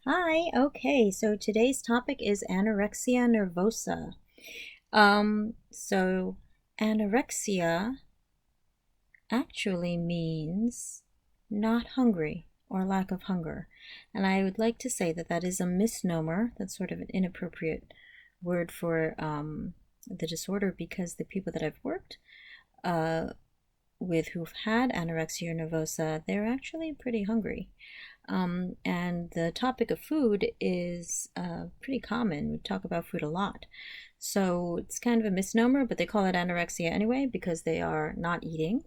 Hi, okay, so today's topic is anorexia nervosa. So anorexia actually means not hungry or lack of hunger. And I would like to say that that is a misnomer. That's sort of an inappropriate word for the disorder because the people that I've worked uh, with who've had anorexia nervosa, they're actually pretty hungry. And the topic of food is pretty common. We talk about food a lot. So it's kind of a misnomer, but they call it anorexia anyway because they are not eating.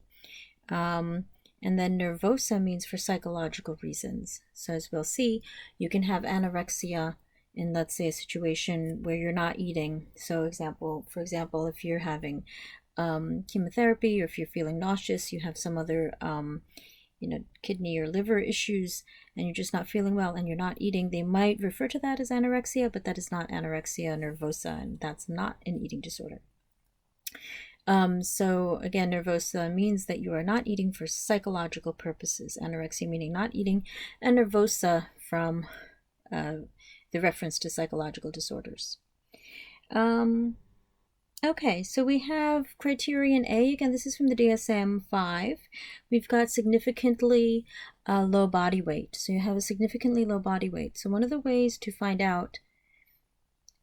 Um, and then nervosa means for psychological reasons. So as we'll see, you can have anorexia in, let's say, a situation where you're not eating. So for example, if you're having chemotherapy or if you're feeling nauseous, you have some other kidney or liver issues, and you're just not feeling well and you're not eating, they might refer to that as anorexia, but that is not anorexia nervosa, and that's not an eating disorder. So again, nervosa means that you are not eating for psychological purposes. Anorexia meaning not eating, and nervosa from the reference to psychological disorders. Okay, so we have criterion A. Again, this is from the DSM-5. We've got significantly low body weight. So you have a significantly low body weight. So one of the ways to find out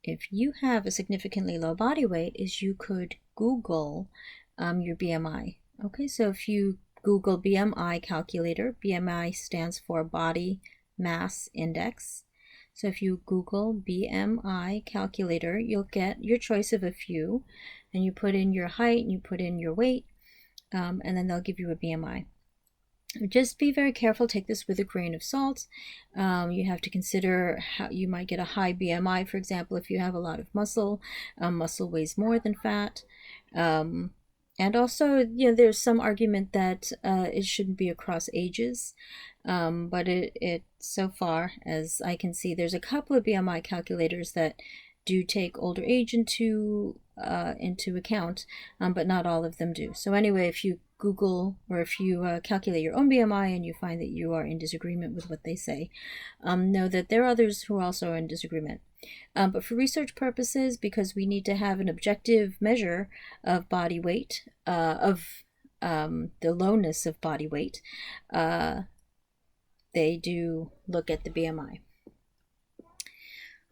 if you have a significantly low body weight is you could Google your BMI. Okay, so if you Google BMI calculator, BMI stands for Body Mass Index. So if you Google BMI calculator, you'll get your choice of a few, and you put in your height and you put in your weight, and then they'll give you a BMI. Just be very careful. Take this with a grain of salt. You have to consider how you might get a high BMI, for example, if you have a lot of muscle. Muscle weighs more than fat. And also, there's some argument that it shouldn't be across ages. But it so far as I can see, there's a couple of BMI calculators that do take older age into account, but not all of them do. So anyway, if you Google or if you calculate your own BMI and you find that you are in disagreement with what they say, know that there are others who are also in disagreement. But for research purposes, because we need to have an objective measure of body weight, of the lowness of body weight, they do look at the BMI.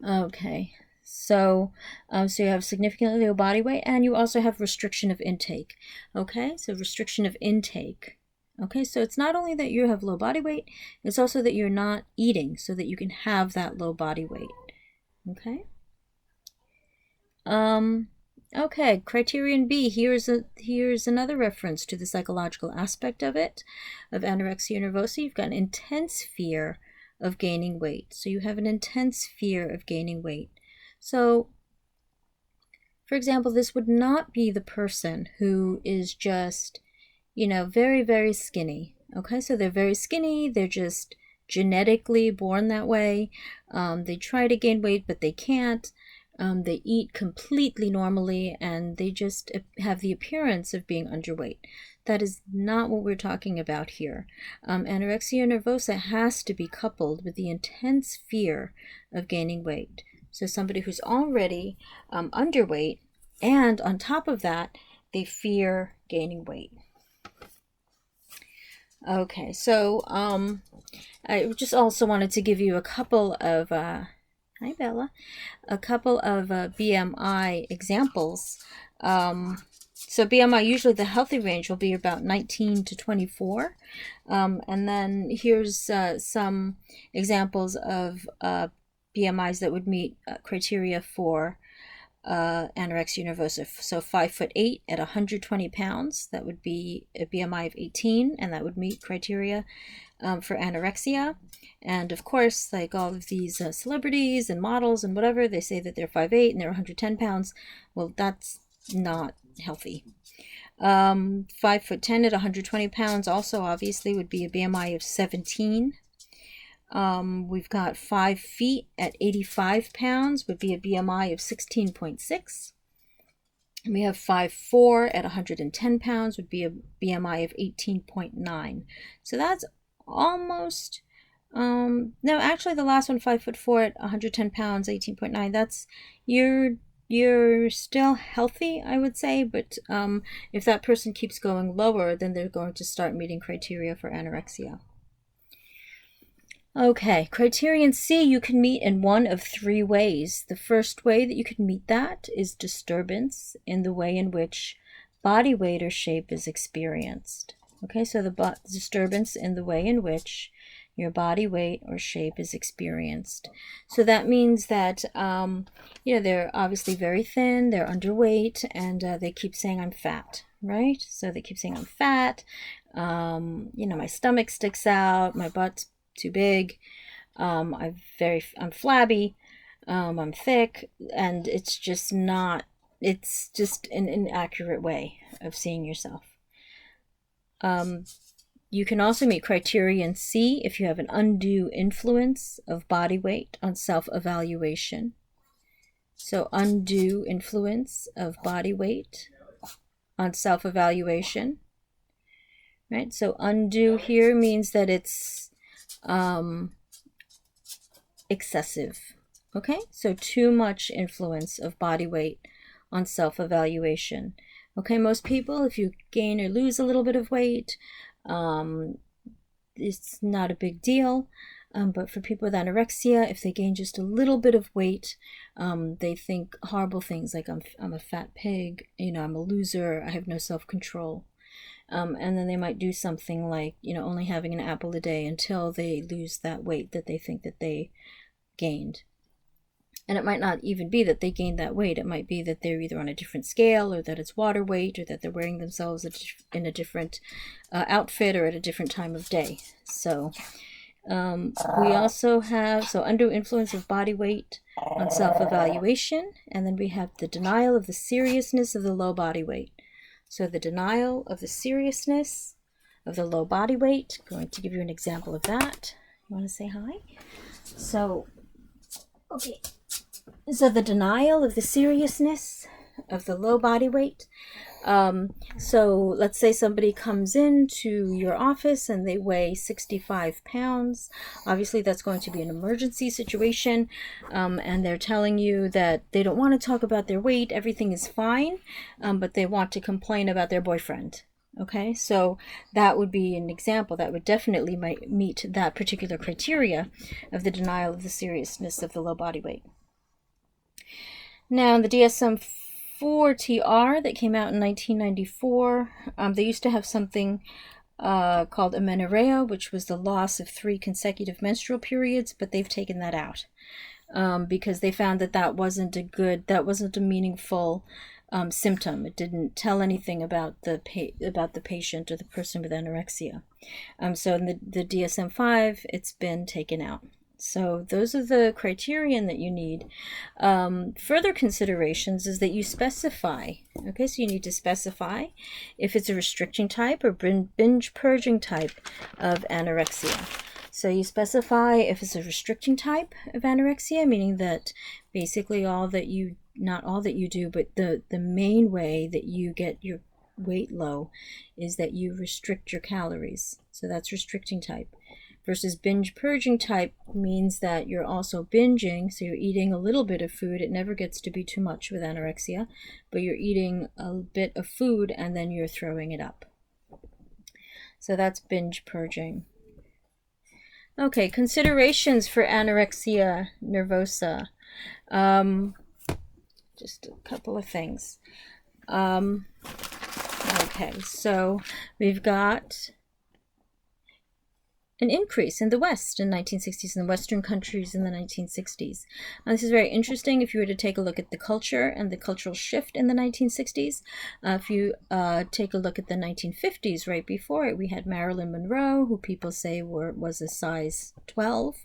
Okay, so you have significantly low body weight, and you also have restriction of intake. Okay, so restriction of intake. Okay, so it's not only that you have low body weight, it's also that you're not eating so that you can have that low body weight. Okay. Okay, criterion B. Here's another reference to the psychological aspect of it, of anorexia nervosa. You've got an intense fear of gaining weight. So you have an intense fear of gaining weight. So, for example, this would not be the person who is just, very, very skinny. Okay, so they're very skinny. They're just genetically born that way. They try to gain weight, but they can't. They eat completely normally, and they just have the appearance of being underweight. That is not what we're talking about here. Anorexia nervosa has to be coupled with the intense fear of gaining weight. So somebody who's already underweight, and on top of that, they fear gaining weight. Okay, so I just also wanted to give you a couple of hi Bella, a couple of BMI examples. So BMI, usually the healthy range will be about 19 to 24. And then here's some examples of BMIs that would meet criteria for anorexia nervosa. So 5'8" at 120 pounds, that would be a BMI of 18, and that would meet criteria for anorexia. And of course, like all of these celebrities and models and whatever, they say that they're 5'8" and they're 110 pounds. Well, that's not healthy. 5'10" at 120 pounds also obviously would be a BMI of 17. We've got 5 feet at 85 pounds would be a BMI of 16.6. We have 5'4" at 110 pounds would be a BMI of 18.9. So that's almost No, actually the last one, 5'4" at 110 pounds, 18.9, that's, you're still healthy, I would say, but if that person keeps going lower, then they're going to start meeting criteria for anorexia. Okay, criterion C you can meet in one of three ways. The first way that you can meet that is disturbance in the way in which body weight or shape is experienced. Okay, so the disturbance in the way in which your body weight or shape is experienced. So that means that, they're obviously very thin, they're underweight, and they keep saying, I'm fat, right? So they keep saying, I'm fat, my stomach sticks out, my butt's too big, I'm flabby, I'm thick, and it's just an inaccurate way of seeing yourself. You can also meet criterion C if you have an undue influence of body weight on self-evaluation. So undue influence of body weight on self-evaluation, right? So undue here means that it's excessive, okay? So too much influence of body weight on self-evaluation. Okay, most people, if you gain or lose a little bit of weight, it's not a big deal. But for people with anorexia, if they gain just a little bit of weight, they think horrible things like I'm a fat pig, I'm a loser, I have no self-control. And then they might do something like, only having an apple a day until they lose that weight that they think that they gained. And it might not even be that they gained that weight. It might be that they're either on a different scale, or that it's water weight, or that they're wearing themselves in a different outfit or at a different time of day. So we also have, undue influence of body weight on self-evaluation. And then we have the denial of the seriousness of the low body weight. So the denial of the seriousness of the low body weight. I'm going to give you an example of that. You want to say hi? So, okay. So the denial of the seriousness of the low body weight. So let's say somebody comes into your office and they weigh 65 pounds. Obviously that's going to be an emergency situation, and they're telling you that they don't want to talk about their weight, everything is fine, but they want to complain about their boyfriend. Okay, so that would be an example that would definitely meet that particular criteria of the denial of the seriousness of the low body weight. Now, in the DSM-4 TR that came out in 1994, they used to have something called amenorrhea, which was the loss of 3 consecutive menstrual periods, but they've taken that out because they found that wasn't a meaningful symptom. It didn't tell anything about the patient or the person with anorexia. So in the DSM-5, it's been taken out. So those are the criterion that you need. Further considerations is that you specify. Okay, so you need to specify if it's a restricting type or binge purging type of anorexia. So you specify if it's a restricting type of anorexia, meaning that basically not all that you do, but the main way that you get your weight low is that you restrict your calories. So that's restricting type. Versus binge purging type means that you're also binging, so you're eating a little bit of food. It never gets to be too much with anorexia, but you're eating a bit of food and then you're throwing it up. So that's binge purging. Okay, considerations for anorexia nervosa. Just a couple of things. Okay, so we've got an increase in the West in 1960s, in the Western countries in the 1960s. This is very interesting if you were to take a look at the culture and the cultural shift in the 1960s. If you take a look at the 1950s, right before it, we had Marilyn Monroe, who people say was a size 12,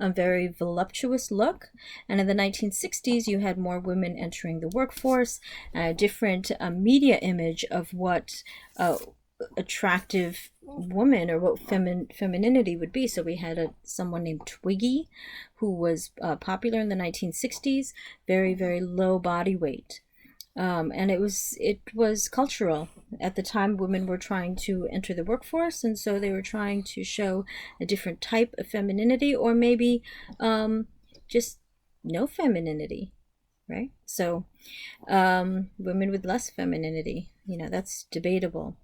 a very voluptuous look. And in the 1960s, you had more women entering the workforce, a different media image of what attractive woman or what femininity would be. So we had someone named Twiggy, who was popular in the 1960s, very, very low body weight. And it was cultural. At the time, women were trying to enter the workforce, and so they were trying to show a different type of femininity, or maybe just no femininity, right? So women with less femininity, that's debatable.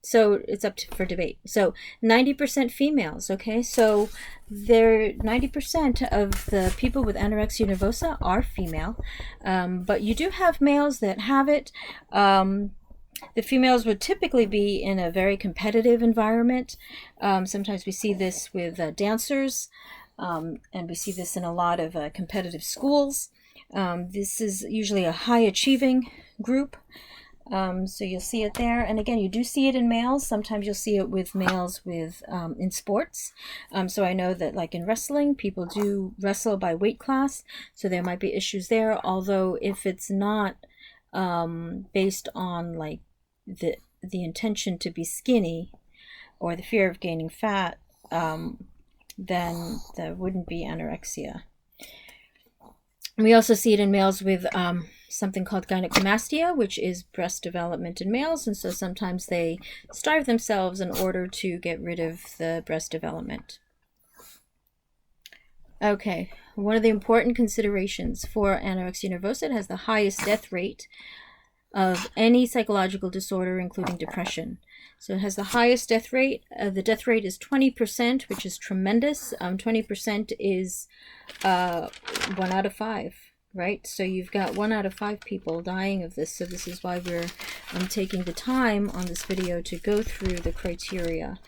So it's for debate. So 90% females, okay? So 90% of the people with anorexia nervosa are female, but you do have males that have it. The females would typically be in a very competitive environment. Sometimes we see this with dancers, and we see this in a lot of competitive schools. This is usually a high achieving group. So you'll see it there. And again, you do see it in males. Sometimes you'll see it with males in sports. So I know that like in wrestling, people do wrestle by weight class. So there might be issues there. Although if it's not based on like the intention to be skinny or the fear of gaining fat, then there wouldn't be anorexia. We also see it in males with something called gynecomastia, which is breast development in males, and so sometimes they starve themselves in order to get rid of the breast development. Okay, one of the important considerations for anorexia nervosa, it has the highest death rate of any psychological disorder, including depression. So it has the highest death rate. The death rate is 20%, which is tremendous. 20% is 1 out of 5, right? So you've got 1 out of 5 people dying of this. So this is why we're taking the time on this video to go through the criteria.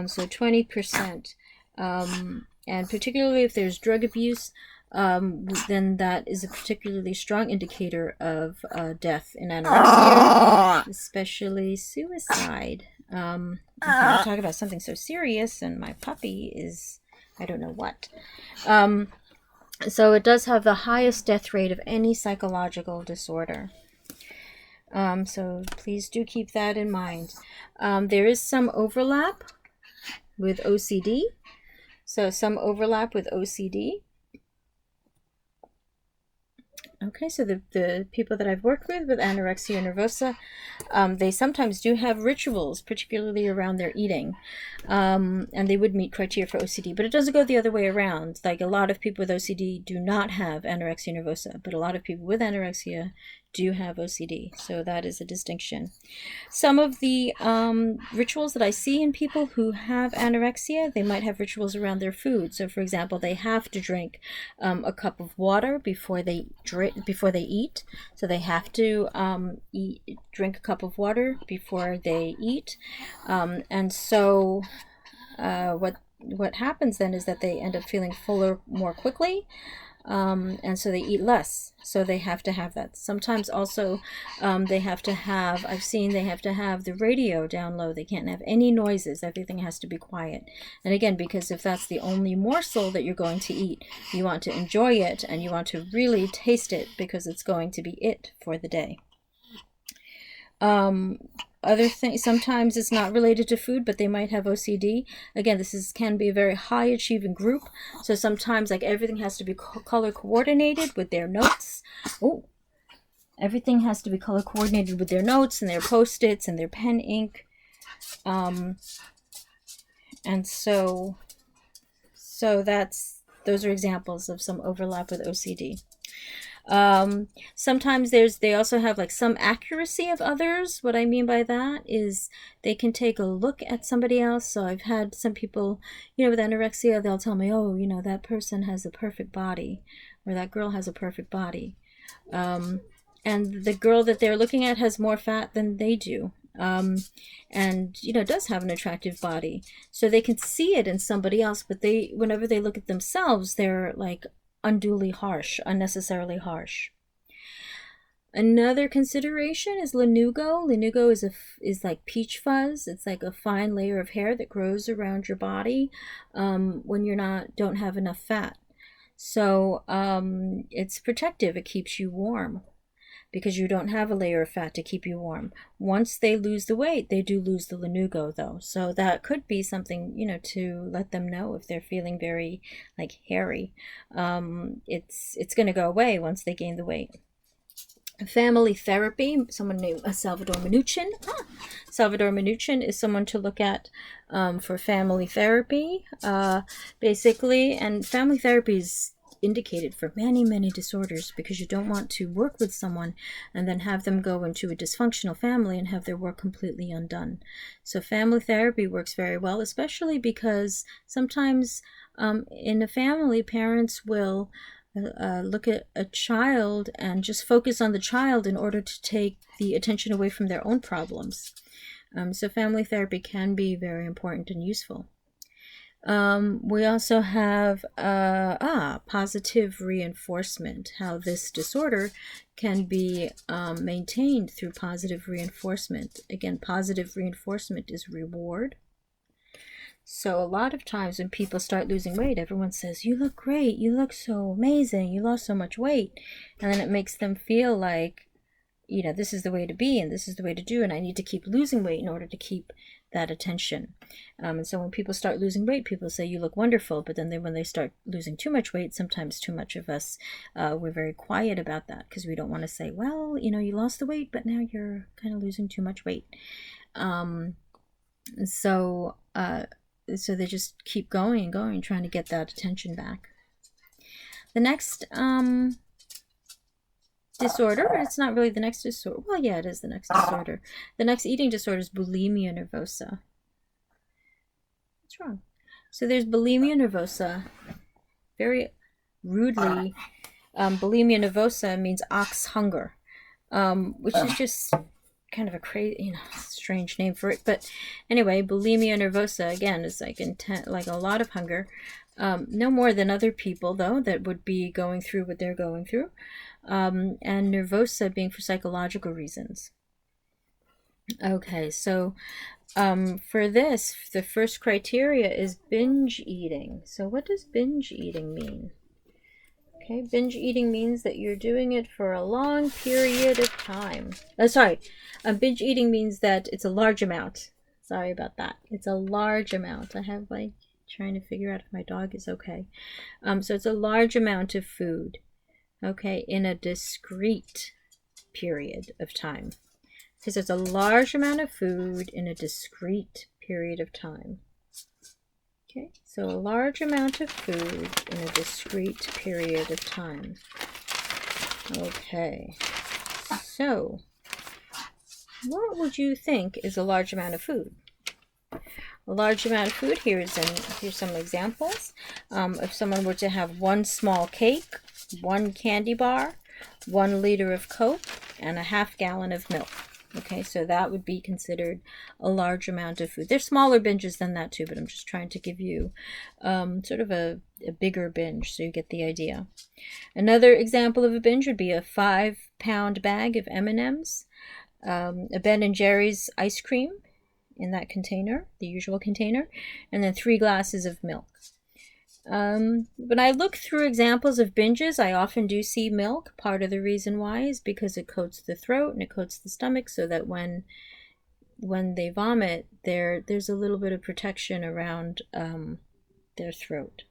So 20%. And particularly if there's drug abuse, then that is a particularly strong indicator of death in anorexia, especially suicide. I'm going to talk about something so serious, and my puppy is, I don't know what. So it does have the highest death rate of any psychological disorder. So please do keep that in mind. There is some overlap with OCD. So some overlap with OCD. Okay, so the people that I've worked with anorexia nervosa, they sometimes do have rituals, particularly around their eating, and they would meet criteria for OCD, but it doesn't go the other way around. Like a lot of people with OCD do not have anorexia nervosa, but a lot of people with anorexia do have OCD, so that is a distinction. Some of the rituals that I see in people who have anorexia, they might have rituals around their food. So for example, they have to drink a cup of water before they eat. So they have to drink a cup of water before they eat. And so what happens then is that they end up feeling fuller more quickly. And so they eat less, so they have to have that. Sometimes also they have to have the radio down low. They can't have any noises. Everything has to be quiet. And again, because if that's the only morsel that you're going to eat, you want to enjoy it and you want to really taste it because it's going to be it for the day. Other things, sometimes it's not related to food, but they might have OCD. Again, this can be a very high achieving group. So sometimes like everything has to be color coordinated with their notes. Everything has to be color coordinated with their notes and their post-its and their pen ink. And so those are examples of some overlap with OCD. Sometimes they also have like some accuracy of others. What I mean by that is they can take a look at somebody else. So I've had some people, with anorexia, they'll tell me, oh, that person has a perfect body, or that girl has a perfect body. And the girl that they're looking at has more fat than they do. And does have an attractive body. So they can see it in somebody else, but whenever they look at themselves, they're like unduly harsh, unnecessarily harsh. Another consideration is lanugo. Lanugo is like peach fuzz. It's like a fine layer of hair that grows around your body when you don't have enough fat. So it's protective. It keeps you warm because you don't have a layer of fat to keep you warm. Once they lose the weight, they do lose the lanugo though. So that could be something, to let them know if they're feeling very like hairy. It's going to go away once they gain the weight. Family therapy, someone named Salvador Minuchin. Salvador Minuchin is someone to look at for family therapy, basically. And family therapy is indicated for many, many disorders, because you don't want to work with someone and then have them go into a dysfunctional family and have their work completely undone. So family therapy works very well, especially because sometimes in a family, parents will look at a child and just focus on the child in order to take the attention away from their own problems. So family therapy can be very important and useful. We also have positive reinforcement, how this disorder can be maintained through positive reinforcement. Again, positive reinforcement is reward. So a lot of times when people start losing weight, everyone says, you look great, you look so amazing, you lost so much weight. And then it makes them feel like, you know, this is the way to be and this is the way to do, and I need to keep losing weight in order to keep that attention. And so when people start losing weight, people say, you look wonderful. But then when they start losing too much weight, sometimes too much of us, we're very quiet about that, because we don't want to say, well, you know, you lost the weight, but now you're kind of losing too much weight. So they just keep going and going, trying to get that attention back. The next disorder, it's not really the next disorder. Well, yeah, it is the next disorder. The next eating disorder is bulimia nervosa. What's wrong? So there's bulimia nervosa. Very rudely, bulimia nervosa means ox hunger, which is just kind of a crazy, strange name for it. But anyway, bulimia nervosa, again, is like like a lot of hunger. No more than other people, though, that would be going through what they're going through. And nervosa being for psychological reasons. Okay, so for this, the first criteria is binge eating. So what does binge eating mean? Okay, binge eating means that you're doing it for a long period of time. Binge eating means that it's a large amount. Sorry about that. It's a large amount. I have trying to figure out if my dog is okay. So it's a large amount of food, okay, in a discrete period of time. Because it's a large amount of food in a discrete period of time. Okay, so a large amount of food in a discrete period of time. Okay, so what would you think is a large amount of food? A large amount of food, here's some examples. If someone were to have one small cake, one candy bar, 1 liter of Coke, and a half gallon of milk. Okay, so that would be considered a large amount of food. There's smaller binges than that too, but I'm just trying to give you sort of a bigger binge so you get the idea. Another example of a binge would be a 5-pound bag of M&Ms, a Ben & Jerry's ice cream in that container, the usual container, and then 3 glasses of milk. When I look through examples of binges, I often do see milk. Part of the reason why is because it coats the throat and it coats the stomach, so that when they vomit, there's a little bit of protection around their throat.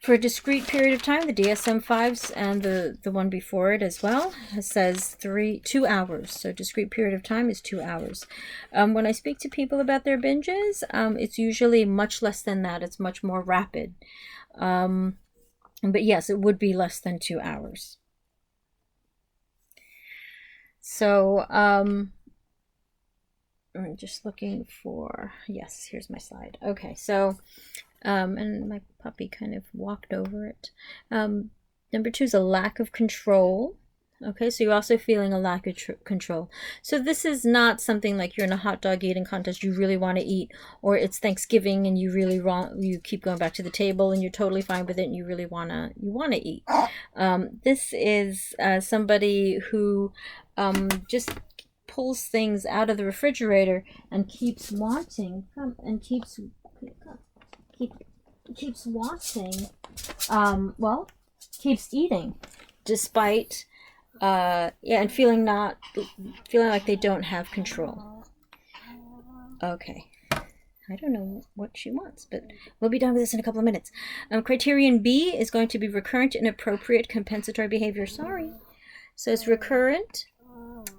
For a discrete period of time, the DSM-5s and the one before it as well says 2 hours. So discrete period of time is 2 hours. When I speak to people about their binges, it's usually much less than that. It's much more rapid. But yes, it would be less than 2 hours. So I'm just looking for, yes, here's my slide. Okay, so and my puppy kind of walked over it. Number 2 is a lack of control. Okay, so you're also feeling a lack of control. So this is not something like you're in a hot dog eating contest, you really want to eat, or it's Thanksgiving and you keep going back to the table and you're totally fine with it and you really want to eat. This is somebody who just pulls things out of the refrigerator and keeps wanting, keeps eating despite and feeling like they don't have control. Okay, I don't know what she wants, but we'll be done with this in a couple of minutes. Criterion B is going to be recurrent inappropriate compensatory behavior. Sorry. So it's recurrent.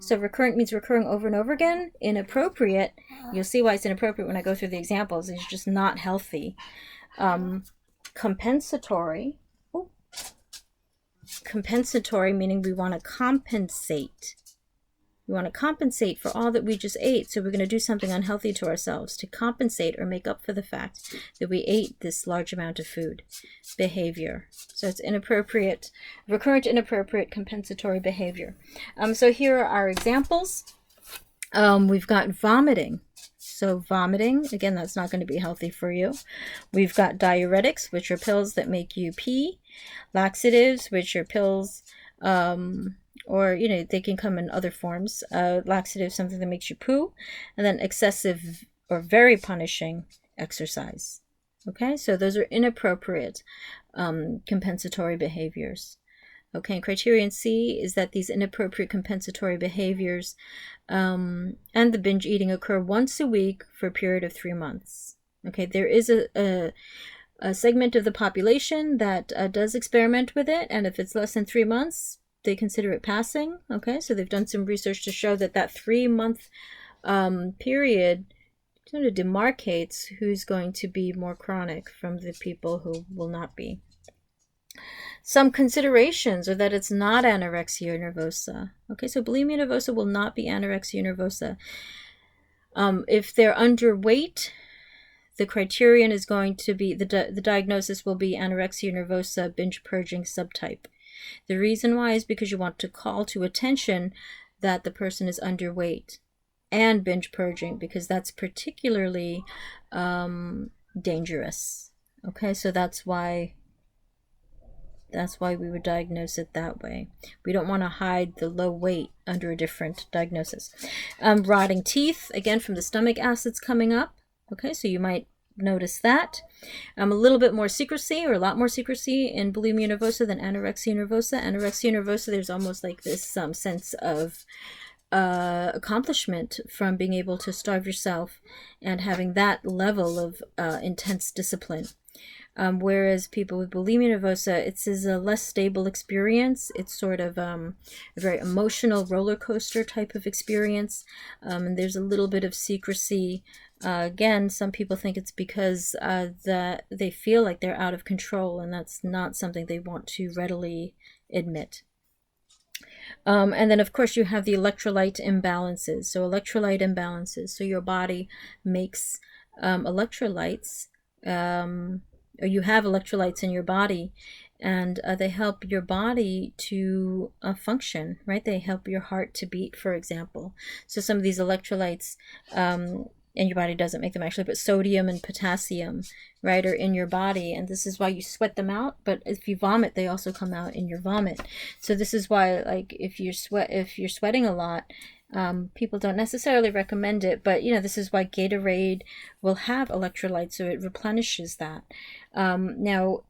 So recurrent means recurring over and over again. Inappropriate, you'll see why it's inappropriate when I go through the examples. It's just not healthy. Compensatory. Ooh. Compensatory meaning we want to compensate. We want to compensate for all that we just ate. So we're going to do something unhealthy to ourselves to compensate or make up for the fact that we ate this large amount of food. Behavior. So it's inappropriate, recurrent, inappropriate, compensatory behavior. So here are our examples. We've got vomiting. So vomiting, again, that's not going to be healthy for you. We've got diuretics, which are pills that make you pee. Laxatives, which are pills, or, you know, they can come in other forms. Laxative, something that makes you poo. And then excessive or very punishing exercise. Okay, so those are inappropriate compensatory behaviors. Okay, criterion C is that these inappropriate compensatory behaviors and the binge eating occur once a week for a period of 3 months. Okay, there is a segment of the population that does experiment with it, and if it's less than 3 months, they consider it passing. Okay, so they've done some research to show that that 3-month period sort of demarcates who's going to be more chronic from the people who will not be. Some considerations are that it's not anorexia nervosa. Okay, so bulimia nervosa will not be anorexia nervosa. If they're underweight, the criterion is going to be, the diagnosis will be anorexia nervosa binge purging subtype. The reason why is because you want to call to attention that the person is underweight and binge purging, because that's particularly dangerous. Okay, so that's why we would diagnose it that way. We don't want to hide the low weight under a different diagnosis. Rotting teeth, again, from the stomach acids coming up. Okay, so you might notice that. A little bit more secrecy, or a lot more secrecy in bulimia nervosa than anorexia nervosa. Anorexia nervosa, there's almost like this sense of accomplishment from being able to starve yourself and having that level of intense discipline. Whereas people with bulimia nervosa, it's a less stable experience. It's sort of a very emotional roller coaster type of experience. And there's a little bit of secrecy. Again, some people think it's because they feel like they're out of control, and that's not something they want to readily admit. And then, of course, you have the electrolyte imbalances. So electrolyte imbalances. So your body makes electrolytes, or you have electrolytes in your body, and they help your body to function, right? They help your heart to beat, for example. So some of these electrolytes, and your body doesn't make them actually, but sodium and potassium, right, are in your body, and this is why you sweat them out. But if you vomit, they also come out in your vomit. So this is why, like, if you're sweating a lot, people don't necessarily recommend it, but you know, this is why Gatorade will have electrolytes, so it replenishes that. Now,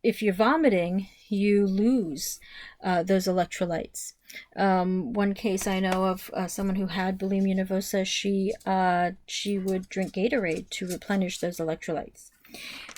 if you're vomiting, you lose those electrolytes. One case I know of, someone who had bulimia nervosa, she would drink Gatorade to replenish those electrolytes.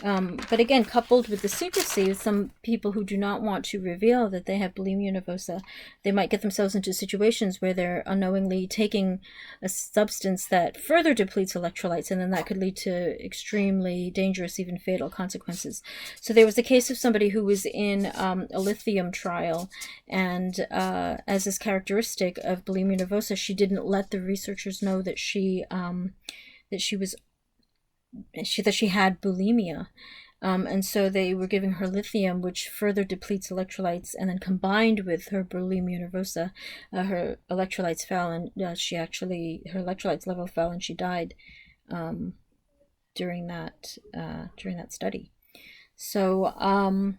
But again, coupled with the secrecy, with some people who do not want to reveal that they have bulimia nervosa, they might get themselves into situations where they're unknowingly taking a substance that further depletes electrolytes, and then that could lead to extremely dangerous, even fatal consequences. So there was the case of somebody who was in a lithium trial, and as is characteristic of bulimia nervosa, she didn't let the researchers know that she had bulimia, and so they were giving her lithium, which further depletes electrolytes, and then combined with her bulimia nervosa, her electrolytes fell, and her electrolytes level fell, and she died during that study. So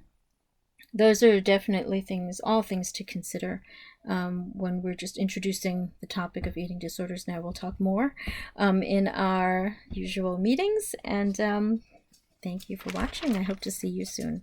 those are definitely all things to consider when we're just introducing the topic of eating disorders. Now we'll talk more in our usual meetings, and thank you for watching. I hope to see you soon.